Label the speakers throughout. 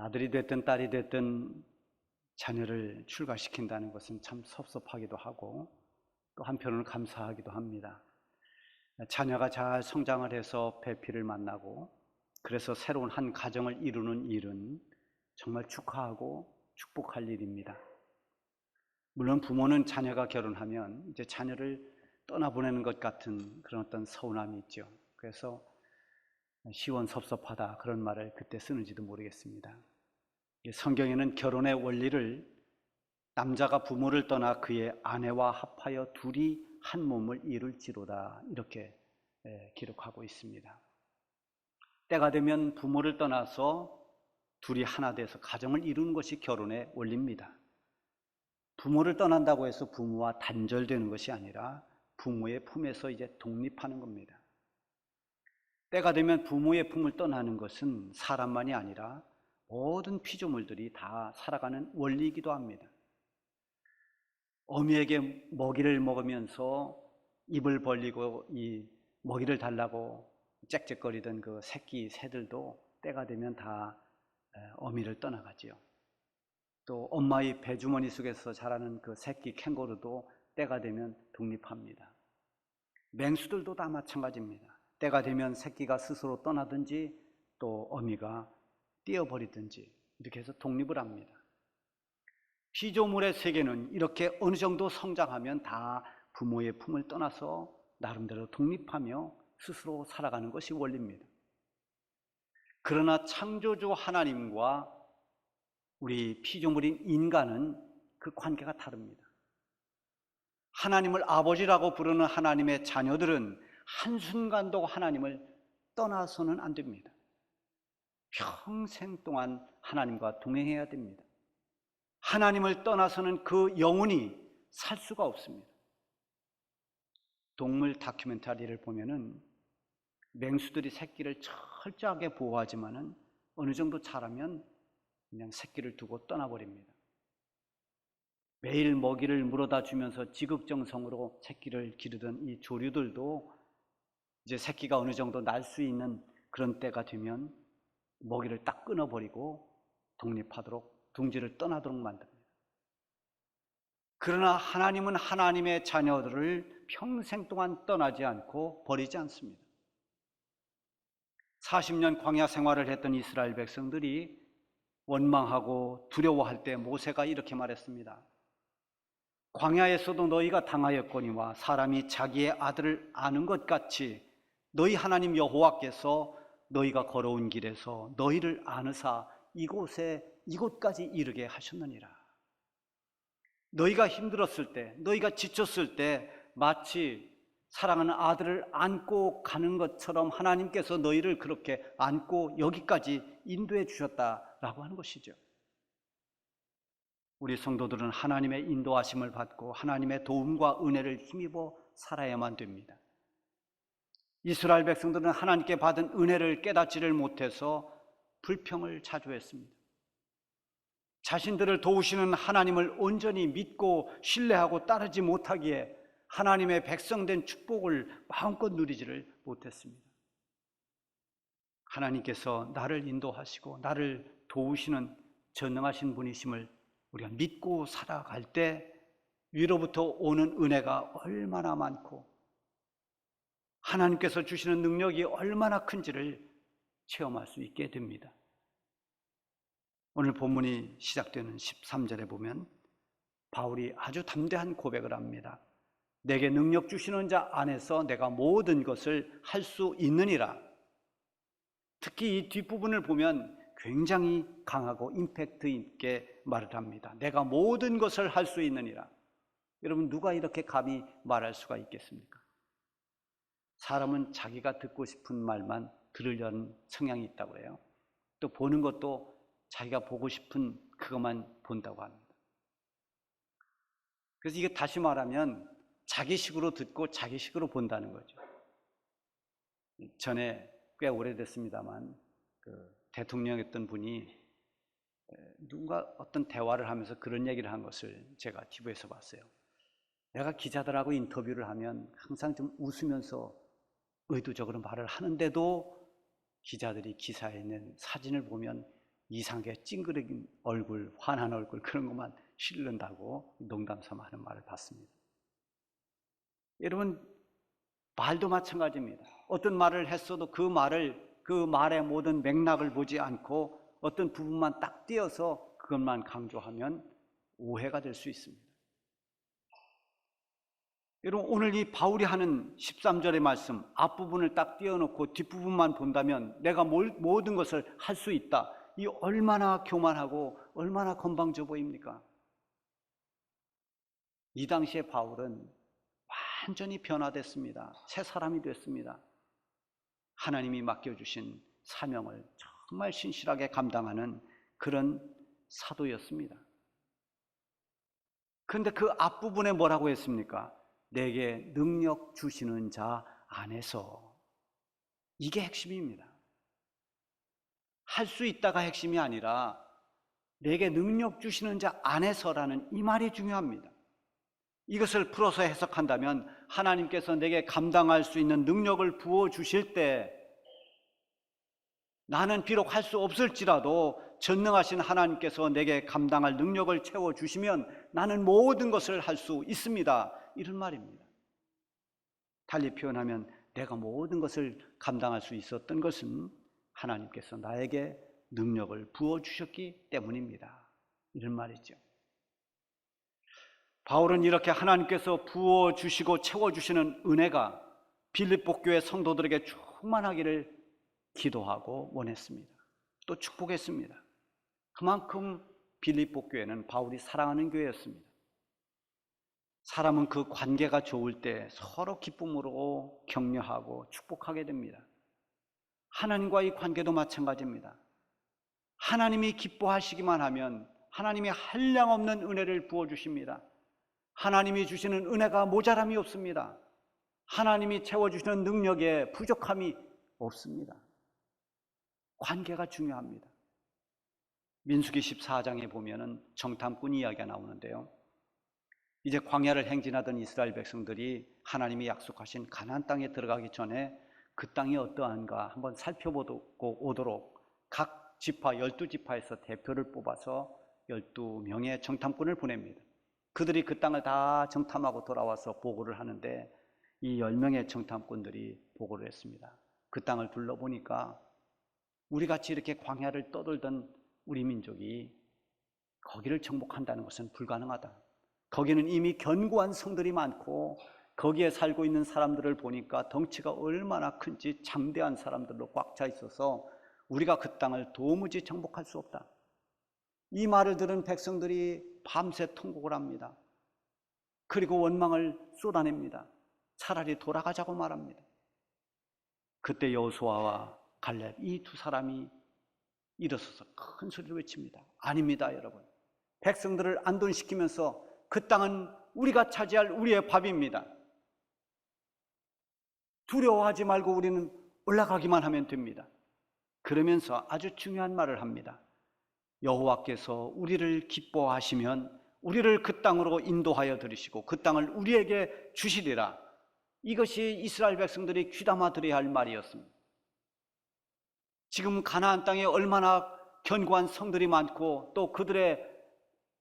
Speaker 1: 아들이 됐든 딸이 됐든 자녀를 출가시킨다는 것은 참 섭섭하기도 하고 또 한편으로는 감사하기도 합니다. 자녀가 잘 성장을 해서 배필을 만나고 그래서 새로운 한 가정을 이루는 일은 정말 축하하고 축복할 일입니다. 물론 부모는 자녀가 결혼하면 이제 자녀를 떠나보내는 것 같은 그런 어떤 서운함이 있죠. 그래서 시원섭섭하다 그런 말을 그때 쓰는지도 모르겠습니다. 성경에는 결혼의 원리를 남자가 부모를 떠나 그의 아내와 합하여 둘이 한 몸을 이룰지로다 이렇게 기록하고 있습니다. 때가 되면 부모를 떠나서 둘이 하나 돼서 가정을 이루는 것이 결혼의 원리입니다. 부모를 떠난다고 해서 부모와 단절되는 것이 아니라 부모의 품에서 이제 독립하는 겁니다. 때가 되면 부모의 품을 떠나는 것은 사람만이 아니라 모든 피조물들이 다 살아가는 원리이기도 합니다. 어미에게 먹이를 먹으면서 입을 벌리고 이 먹이를 달라고 짹짹거리던 그 새끼 새들도 때가 되면 다 어미를 떠나가지요. 또 엄마의 배주머니 속에서 자라는 그 새끼 캥거루도 때가 되면 독립합니다. 맹수들도 다 마찬가지입니다. 때가 되면 새끼가 스스로 떠나든지 또 어미가 띄어버리든지 이렇게 해서 독립을 합니다. 피조물의 세계는 이렇게 어느 정도 성장하면 다 부모의 품을 떠나서 나름대로 독립하며 스스로 살아가는 것이 원리입니다. 그러나 창조주 하나님과 우리 피조물인 인간은 그 관계가 다릅니다. 하나님을 아버지라고 부르는 하나님의 자녀들은 한순간도 하나님을 떠나서는 안 됩니다. 평생 동안 하나님과 동행해야 됩니다. 하나님을 떠나서는 그 영혼이 살 수가 없습니다. 동물 다큐멘터리를 보면은 맹수들이 새끼를 철저하게 보호하지만은 어느 정도 자라면 그냥 새끼를 두고 떠나버립니다. 매일 먹이를 물어다 주면서 지극정성으로 새끼를 기르던 이 조류들도 이제 새끼가 어느 정도 날 수 있는 그런 때가 되면 먹이를 딱 끊어버리고 독립하도록 둥지를 떠나도록 만듭니다. 그러나 하나님은 하나님의 자녀들을 평생 동안 떠나지 않고 버리지 않습니다. 40년 광야 생활을 했던 이스라엘 백성들이 원망하고 두려워할 때 모세가 이렇게 말했습니다. 광야에서도 너희가 당하였거니와 사람이 자기의 아들을 아는 것 같이 너희 하나님 여호와께서 너희가 걸어온 길에서 너희를 아느사 이곳까지 이르게 하셨느니라. 너희가 힘들었을 때, 너희가 지쳤을 때 마치 사랑하는 아들을 안고 가는 것처럼 하나님께서 너희를 그렇게 안고 여기까지 인도해 주셨다라고 하는 것이죠. 우리 성도들은 하나님의 인도하심을 받고 하나님의 도움과 은혜를 힘입어 살아야만 됩니다. 이스라엘 백성들은 하나님께 받은 은혜를 깨닫지를 못해서 불평을 자주 했습니다. 자신들을 도우시는 하나님을 온전히 믿고 신뢰하고 따르지 못하기에 하나님의 백성된 축복을 마음껏 누리지를 못했습니다. 하나님께서 나를 인도하시고 나를 도우시는 전능하신 분이심을 우리가 믿고 살아갈 때 위로부터 오는 은혜가 얼마나 많고 하나님께서 주시는 능력이 얼마나 큰지를 체험할 수 있게 됩니다. 오늘 본문이 시작되는 13절에 보면 바울이 아주 담대한 고백을 합니다. 내게 능력 주시는 자 안에서 내가 모든 것을 할 수 있느니라. 특히 이 뒷부분을 보면 굉장히 강하고 임팩트 있게 말을 합니다. 내가 모든 것을 할 수 있느니라. 여러분 누가 이렇게 감히 말할 수가 있겠습니까? 사람은 자기가 듣고 싶은 말만 들으려는 성향이 있다고 해요. 또 보는 것도 자기가 보고 싶은 그것만 본다고 합니다. 그래서 이게 다시 말하면 자기식으로 듣고 자기식으로 본다는 거죠. 전에 꽤 오래됐습니다만 대통령이었던 분이 누군가 어떤 대화를 하면서 그런 얘기를 한 것을 제가 TV에서 봤어요. 내가 기자들하고 인터뷰를 하면 항상 좀 웃으면서 의도적으로 말을 하는데도 기자들이 기사에 있는 사진을 보면 이상하게 찡그린 얼굴, 환한 얼굴 그런 것만 실른다고 농담삼아 하는 말을 봤습니다. 여러분, 말도 마찬가지입니다. 어떤 말을 했어도 그 말의 모든 맥락을 보지 않고 어떤 부분만 딱 띄어서 그것만 강조하면 오해가 될 수 있습니다. 여러분, 오늘 이 바울이 하는 13절의 말씀 앞부분을 딱 띄워놓고 뒷부분만 본다면 내가 모든 것을 할 수 있다. 이 얼마나 교만하고 얼마나 건방져 보입니까? 이 당시에 바울은 완전히 변화됐습니다. 새 사람이 됐습니다. 하나님이 맡겨주신 사명을 정말 신실하게 감당하는 그런 사도였습니다. 그런데 그 앞부분에 뭐라고 했습니까? 내게 능력 주시는 자 안에서. 이게 핵심입니다. 할 수 있다가 핵심이 아니라 내게 능력 주시는 자 안에서라는 이 말이 중요합니다. 이것을 풀어서 해석한다면 하나님께서 내게 감당할 수 있는 능력을 부어주실 때 나는 비록 할 수 없을지라도 전능하신 하나님께서 내게 감당할 능력을 채워주시면 나는 모든 것을 할 수 있습니다. 이런 말입니다. 달리 표현하면 내가 모든 것을 감당할 수 있었던 것은 하나님께서 나에게 능력을 부어주셨기 때문입니다. 이런 말이죠. 바울은 이렇게 하나님께서 부어주시고 채워주시는 은혜가 빌립보 교회 성도들에게 충만하기를 기도하고 원했습니다. 또 축복했습니다. 그만큼 빌립보 교회는 바울이 사랑하는 교회였습니다. 사람은 그 관계가 좋을 때 서로 기쁨으로 격려하고 축복하게 됩니다. 하나님과의 관계도 마찬가지입니다. 하나님이 기뻐하시기만 하면 하나님이 한량없는 은혜를 부어주십니다. 하나님이 주시는 은혜가 모자람이 없습니다. 하나님이 채워주시는 능력에 부족함이 없습니다. 관계가 중요합니다. 민수기 14장에 보면은 정탐꾼 이야기가 나오는데요. 이제 광야를 행진하던 이스라엘 백성들이 하나님이 약속하신 가나안 땅에 들어가기 전에 그 땅이 어떠한가 한번 살펴보고 오도록 각 지파 12지파에서 대표를 뽑아서 12명의 정탐꾼을 보냅니다. 그들이 그 땅을 다 정탐하고 돌아와서 보고를 하는데 이 10명의 정탐꾼들이 보고를 했습니다. 그 땅을 둘러보니까 우리같이 이렇게 광야를 떠돌던 우리 민족이 거기를 정복한다는 것은 불가능하다. 거기는 이미 견고한 성들이 많고 거기에 살고 있는 사람들을 보니까 덩치가 얼마나 큰지 장대한 사람들로 꽉 차 있어서 우리가 그 땅을 도무지 정복할 수 없다. 이 말을 들은 백성들이 밤새 통곡을 합니다. 그리고 원망을 쏟아냅니다. 차라리 돌아가자고 말합니다. 그때 여호수아와 갈렙 이 두 사람이 일어서서 큰 소리로 외칩니다. 아닙니다, 여러분. 백성들을 안돈시키면서 그 땅은 우리가 차지할 우리의 밥입니다. 두려워하지 말고 우리는 올라가기만 하면 됩니다. 그러면서 아주 중요한 말을 합니다. 여호와께서 우리를 기뻐하시면 우리를 그 땅으로 인도하여 들이시고 그 땅을 우리에게 주시리라. 이것이 이스라엘 백성들이 귀담아 들어야 할 말이었습니다. 지금 가나안 땅에 얼마나 견고한 성들이 많고 또 그들의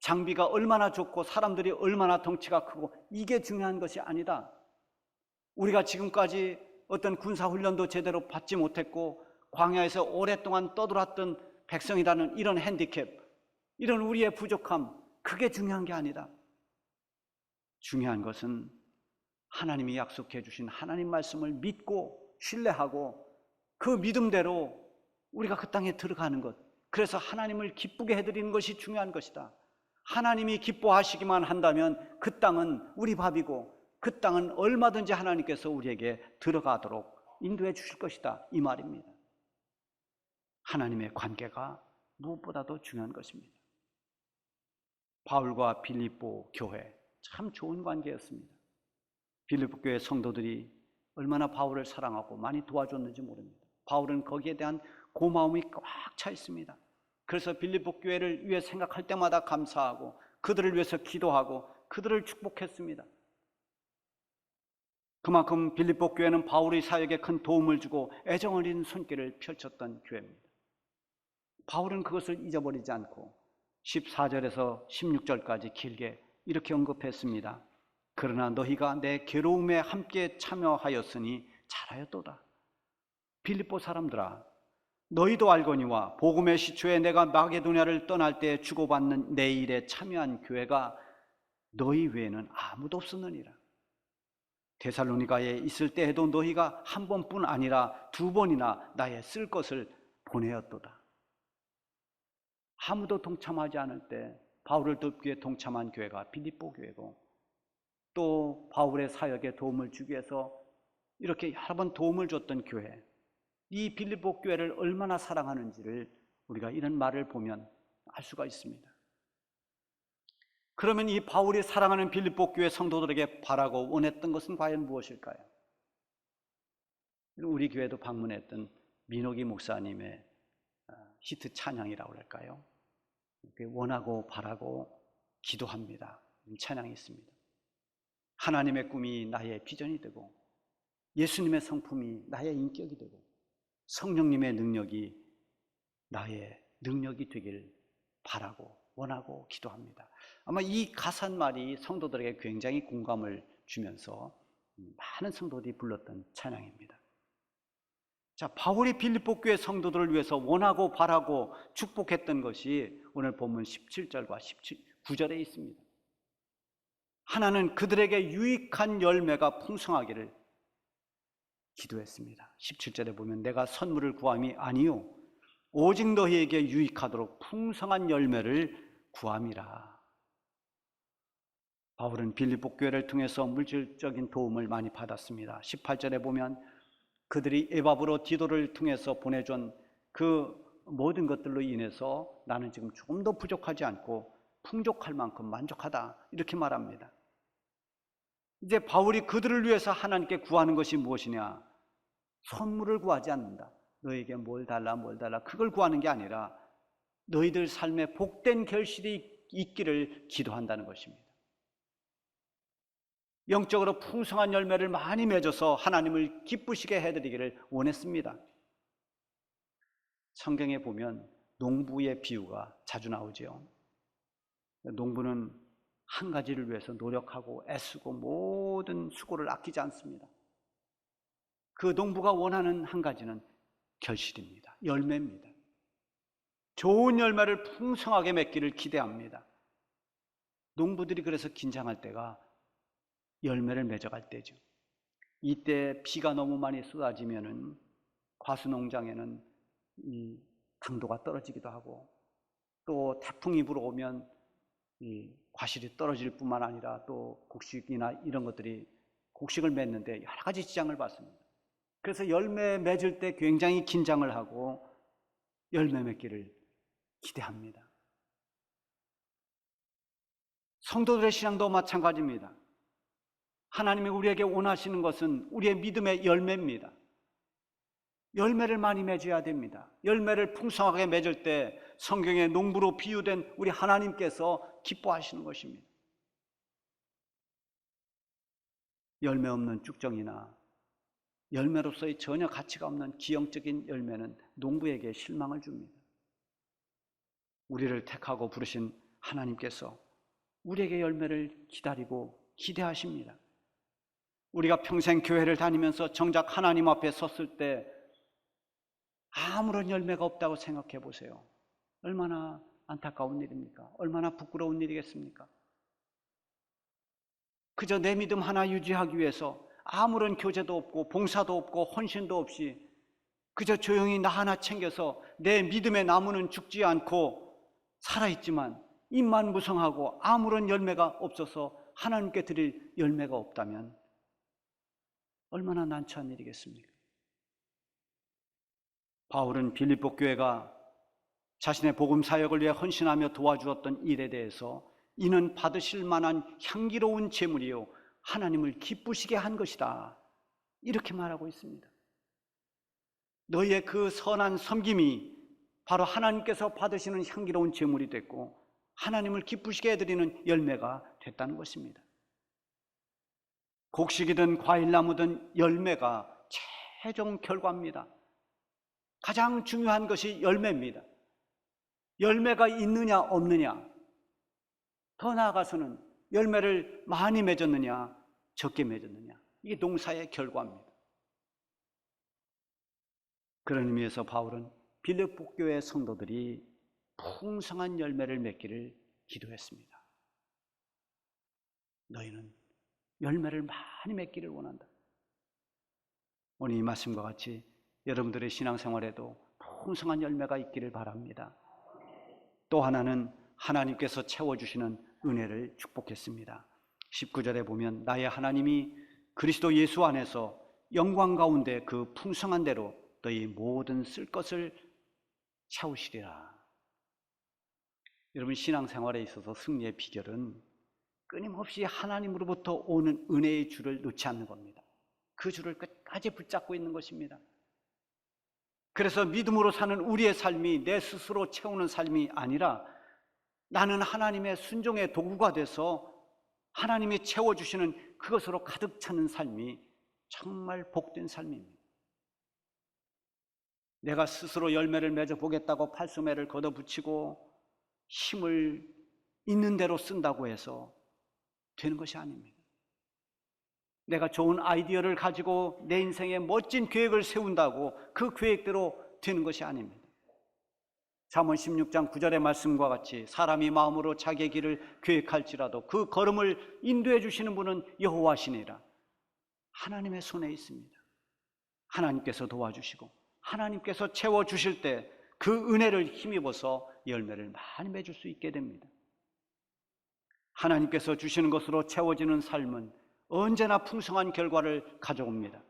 Speaker 1: 장비가 얼마나 좋고 사람들이 얼마나 덩치가 크고 이게 중요한 것이 아니다. 우리가 지금까지 어떤 군사훈련도 제대로 받지 못했고 광야에서 오랫동안 떠돌았던 백성이라는 이런 핸디캡, 이런 우리의 부족함, 그게 중요한 게 아니다. 중요한 것은 하나님이 약속해 주신 하나님 말씀을 믿고 신뢰하고 그 믿음대로 우리가 그 땅에 들어가는 것, 그래서 하나님을 기쁘게 해드리는 것이 중요한 것이다. 하나님이 기뻐하시기만 한다면 그 땅은 우리 밥이고 그 땅은 얼마든지 하나님께서 우리에게 들어가도록 인도해 주실 것이다, 이 말입니다. 하나님의 관계가 무엇보다도 중요한 것입니다. 바울과 빌립보 교회 참 좋은 관계였습니다. 빌립보 교회 성도들이 얼마나 바울을 사랑하고 많이 도와줬는지 모릅니다. 바울은 거기에 대한 고마움이 꽉 차 있습니다. 그래서 빌립보 교회를 위해 생각할 때마다 감사하고 그들을 위해서 기도하고 그들을 축복했습니다. 그만큼 빌립보 교회는 바울의 사역에 큰 도움을 주고 애정 어린 손길을 펼쳤던 교회입니다. 바울은 그것을 잊어버리지 않고 14절에서 16절까지 길게 이렇게 언급했습니다. 그러나 너희가 내 괴로움에 함께 참여하였으니 잘하였도다. 빌립보 사람들아, 너희도 알거니와 복음의 시초에 내가 마게도냐를 떠날 때 주고받는 내 일에 참여한 교회가 너희 외에는 아무도 없었느니라. 데살로니가에 있을 때에도 너희가 한 번뿐 아니라 두 번이나 나의 쓸 것을 보내었도다. 아무도 동참하지 않을 때 바울을 돕기에 동참한 교회가 빌립보 교회고, 또 바울의 사역에 도움을 주기 위해서 이렇게 여러 번 도움을 줬던 교회, 이 빌립보 교회를 얼마나 사랑하는지를 우리가 이런 말을 보면 알 수가 있습니다. 그러면 이 바울이 사랑하는 빌립보 교회 성도들에게 바라고 원했던 것은 과연 무엇일까요? 우리 교회도 방문했던 민호기 목사님의 히트 찬양이라고 할까요? 원하고 바라고 기도합니다. 찬양이 있습니다. 하나님의 꿈이 나의 비전이 되고, 예수님의 성품이 나의 인격이 되고, 성령님의 능력이 나의 능력이 되길 바라고 원하고 기도합니다. 아마 이 가사말이 성도들에게 굉장히 공감을 주면서 많은 성도들이 불렀던 찬양입니다. 자, 바울이 빌립보 교회 성도들을 위해서 원하고 바라고 축복했던 것이 오늘 본문 17절과 19절에 있습니다. 하나는 그들에게 유익한 열매가 풍성하기를 기도했습니다. 17절에 보면 내가 선물을 구함이 아니요 오직 너희에게 유익하도록 풍성한 열매를 구함이라. 바울은 빌립보 교회를 통해서 물질적인 도움을 많이 받았습니다. 18절에 보면 그들이 에바브로 디도를 통해서 보내준 그 모든 것들로 인해서 나는 지금 조금 더 부족하지 않고 풍족할 만큼 만족하다, 이렇게 말합니다. 이제 바울이 그들을 위해서 하나님께 구하는 것이 무엇이냐? 선물을 구하지 않는다. 너에게 뭘 달라 그걸 구하는 게 아니라 너희들 삶에 복된 결실이 있기를 기도한다는 것입니다. 영적으로 풍성한 열매를 많이 맺어서 하나님을 기쁘시게 해드리기를 원했습니다. 성경에 보면 농부의 비유가 자주 나오죠. 농부는 한 가지를 위해서 노력하고 애쓰고 모든 수고를 아끼지 않습니다. 그 농부가 원하는 한 가지는 결실입니다. 열매입니다. 좋은 열매를 풍성하게 맺기를 기대합니다. 농부들이 그래서 긴장할 때가 열매를 맺어갈 때죠. 이때 비가 너무 많이 쏟아지면은 과수 농장에는 이 당도가 떨어지기도 하고, 또 태풍이 불어오면 이 과실이 떨어질 뿐만 아니라 또 곡식이나 이런 것들이 곡식을 맺는데 여러 가지 지장을 받습니다. 그래서 열매 맺을 때 굉장히 긴장을 하고 열매 맺기를 기대합니다. 성도들의 신앙도 마찬가지입니다. 하나님이 우리에게 원하시는 것은 우리의 믿음의 열매입니다. 열매를 많이 맺어야 됩니다. 열매를 풍성하게 맺을 때 성경의 농부로 비유된 우리 하나님께서 기뻐하시는 것입니다. 열매 없는 쭉정이나 열매로서의 전혀 가치가 없는 기형적인 열매는 농부에게 실망을 줍니다. 우리를 택하고 부르신 하나님께서 우리에게 열매를 기다리고 기대하십니다. 우리가 평생 교회를 다니면서 정작 하나님 앞에 섰을 때 아무런 열매가 없다고 생각해 보세요. 얼마나 안타까운 일입니까? 얼마나 부끄러운 일이겠습니까? 그저 내 믿음 하나 유지하기 위해서 아무런 교제도 없고 봉사도 없고 헌신도 없이 그저 조용히 나 하나 챙겨서 내 믿음의 나무는 죽지 않고 살아있지만 입만 무성하고 아무런 열매가 없어서 하나님께 드릴 열매가 없다면 얼마나 난처한 일이겠습니까? 바울은 빌립보 교회가 자신의 복음 사역을 위해 헌신하며 도와주었던 일에 대해서 이는 받으실 만한 향기로운 제물이요 하나님을 기쁘시게 한 것이다, 이렇게 말하고 있습니다. 너희의 그 선한 섬김이 바로 하나님께서 받으시는 향기로운 제물이 됐고 하나님을 기쁘시게 해드리는 열매가 됐다는 것입니다. 곡식이든 과일나무든 열매가 최종 결과입니다. 가장 중요한 것이 열매입니다. 열매가 있느냐 없느냐, 더 나아가서는 열매를 많이 맺었느냐 적게 맺었느냐, 이게 농사의 결과입니다. 그런 의미에서 바울은 빌립보 교회 성도들이 풍성한 열매를 맺기를 기도했습니다. 너희는 열매를 많이 맺기를 원한다. 오늘 이 말씀과 같이 여러분들의 신앙생활에도 풍성한 열매가 있기를 바랍니다. 또 하나는 하나님께서 채워주시는 은혜를 축복했습니다. 19절에 보면 나의 하나님이 그리스도 예수 안에서 영광 가운데 그 풍성한 대로 너희 모든 쓸 것을 채우시리라. 여러분, 신앙생활에 있어서 승리의 비결은 끊임없이 하나님으로부터 오는 은혜의 줄을 놓지 않는 겁니다. 그 줄을 끝까지 붙잡고 있는 것입니다. 그래서 믿음으로 사는 우리의 삶이 내 스스로 채우는 삶이 아니라 나는 하나님의 순종의 도구가 돼서 하나님이 채워주시는 그것으로 가득 차는 삶이 정말 복된 삶입니다. 내가 스스로 열매를 맺어보겠다고 팔소매를 걷어붙이고 힘을 있는 대로 쓴다고 해서 되는 것이 아닙니다. 내가 좋은 아이디어를 가지고 내 인생에 멋진 계획을 세운다고 그 계획대로 되는 것이 아닙니다. 잠언 16장 9절의 말씀과 같이 사람이 마음으로 자기의 길을 계획할지라도 그 걸음을 인도해 주시는 분은 여호와시니라. 하나님의 손에 있습니다. 하나님께서 도와주시고 하나님께서 채워주실 때 그 은혜를 힘입어서 열매를 많이 맺을 수 있게 됩니다. 하나님께서 주시는 것으로 채워지는 삶은 언제나 풍성한 결과를 가져옵니다.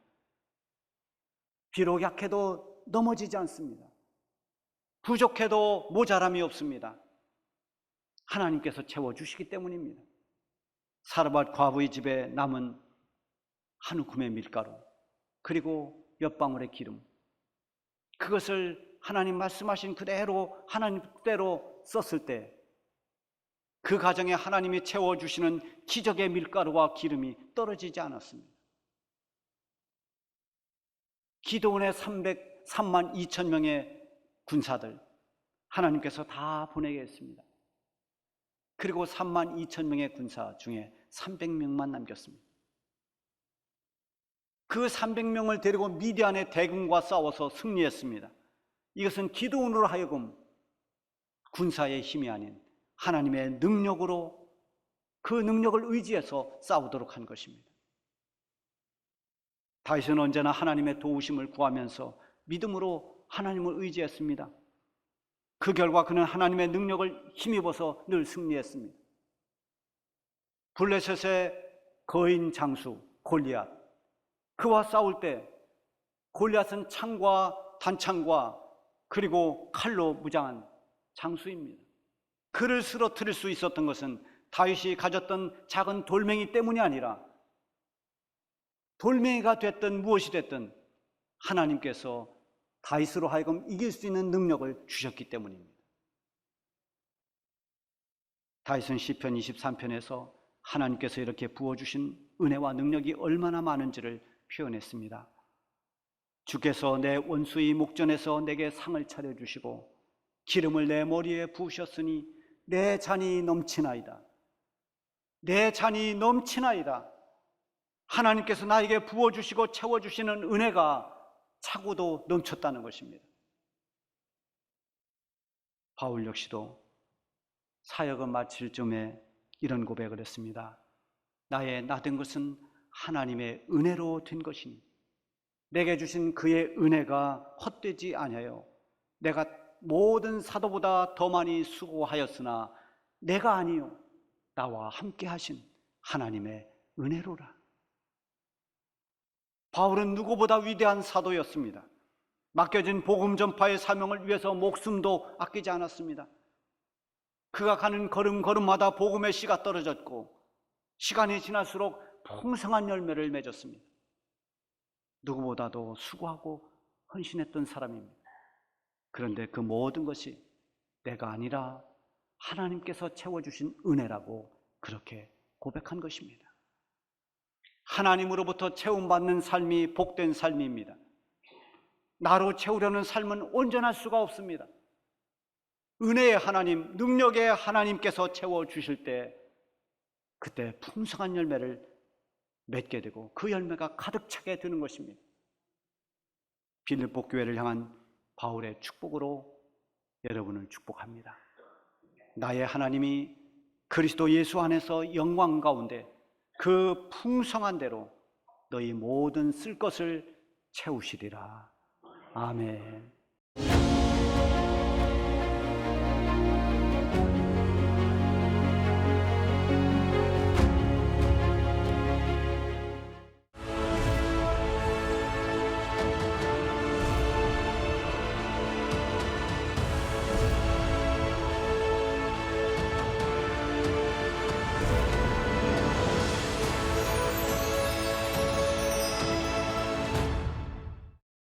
Speaker 1: 비록 약해도 넘어지지 않습니다. 부족해도 모자람이 없습니다. 하나님께서 채워주시기 때문입니다. 사르밧 과부의 집에 남은 한 움큼의 밀가루, 그리고 몇 방울의 기름, 그것을 하나님 말씀하신 그대로 하나님 뜻대로 썼을 때 그 가정에 하나님이 채워주시는 기적의 밀가루와 기름이 떨어지지 않았습니다. 기드온의 3만 2천 명의 군사들 하나님께서 다 보내게 했습니다. 그리고 3만 2천 명의 군사 중에 300명만 남겼습니다. 그 300명을 데리고 미디안의 대군과 싸워서 승리했습니다. 이것은 기드온으로 하여금 군사의 힘이 아닌 하나님의 능력으로 그 능력을 의지해서 싸우도록 한 것입니다. 다윗은 언제나 하나님의 도우심을 구하면서 믿음으로 하나님을 의지했습니다. 그 결과 그는 하나님의 능력을 힘입어서 늘 승리했습니다. 블레셋의 거인 장수 골리앗, 그와 싸울 때 골리앗은 창과 단창과 그리고 칼로 무장한 장수입니다. 그를 쓰러뜨릴 수 있었던 것은 다윗이 가졌던 작은 돌멩이 때문이 아니라 돌멩이가 됐든 무엇이 됐든 하나님께서 다윗으로 하여금 이길 수 있는 능력을 주셨기 때문입니다. 다윗은 시편 23편에서 하나님께서 이렇게 부어주신 은혜와 능력이 얼마나 많은지를 표현했습니다. 주께서 내 원수의 목전에서 내게 상을 차려주시고 기름을 내 머리에 부으셨으니 내 잔이 넘치나이다. 내 잔이 넘치나이다. 하나님께서 나에게 부어주시고 채워주시는 은혜가 차고도 넘쳤다는 것입니다. 바울 역시도 사역을 마칠 쯤에 이런 고백을 했습니다. 나의 나된 것은 하나님의 은혜로 된 것이니 내게 주신 그의 은혜가 헛되지 아니하여 내가 모든 사도보다 더 많이 수고하였으나 내가 아니요 나와 함께 하신 하나님의 은혜로라. 바울은 누구보다 위대한 사도였습니다. 맡겨진 복음 전파의 사명을 위해서 목숨도 아끼지 않았습니다. 그가 가는 걸음걸음마다 복음의 씨가 떨어졌고 시간이 지날수록 풍성한 열매를 맺었습니다. 누구보다도 수고하고 헌신했던 사람입니다. 그런데 그 모든 것이 내가 아니라 하나님께서 채워주신 은혜라고 그렇게 고백한 것입니다. 하나님으로부터 채움받는 삶이 복된 삶입니다. 나로 채우려는 삶은 온전할 수가 없습니다. 은혜의 하나님, 능력의 하나님께서 채워주실 때 그때 풍성한 열매를 맺게 되고 그 열매가 가득 차게 되는 것입니다. 빌립보 교회를 향한 바울의 축복으로 여러분을 축복합니다. 나의 하나님이 그리스도 예수 안에서 영광 가운데 그 풍성한 대로 너희 모든 쓸 것을 채우시리라. 아멘.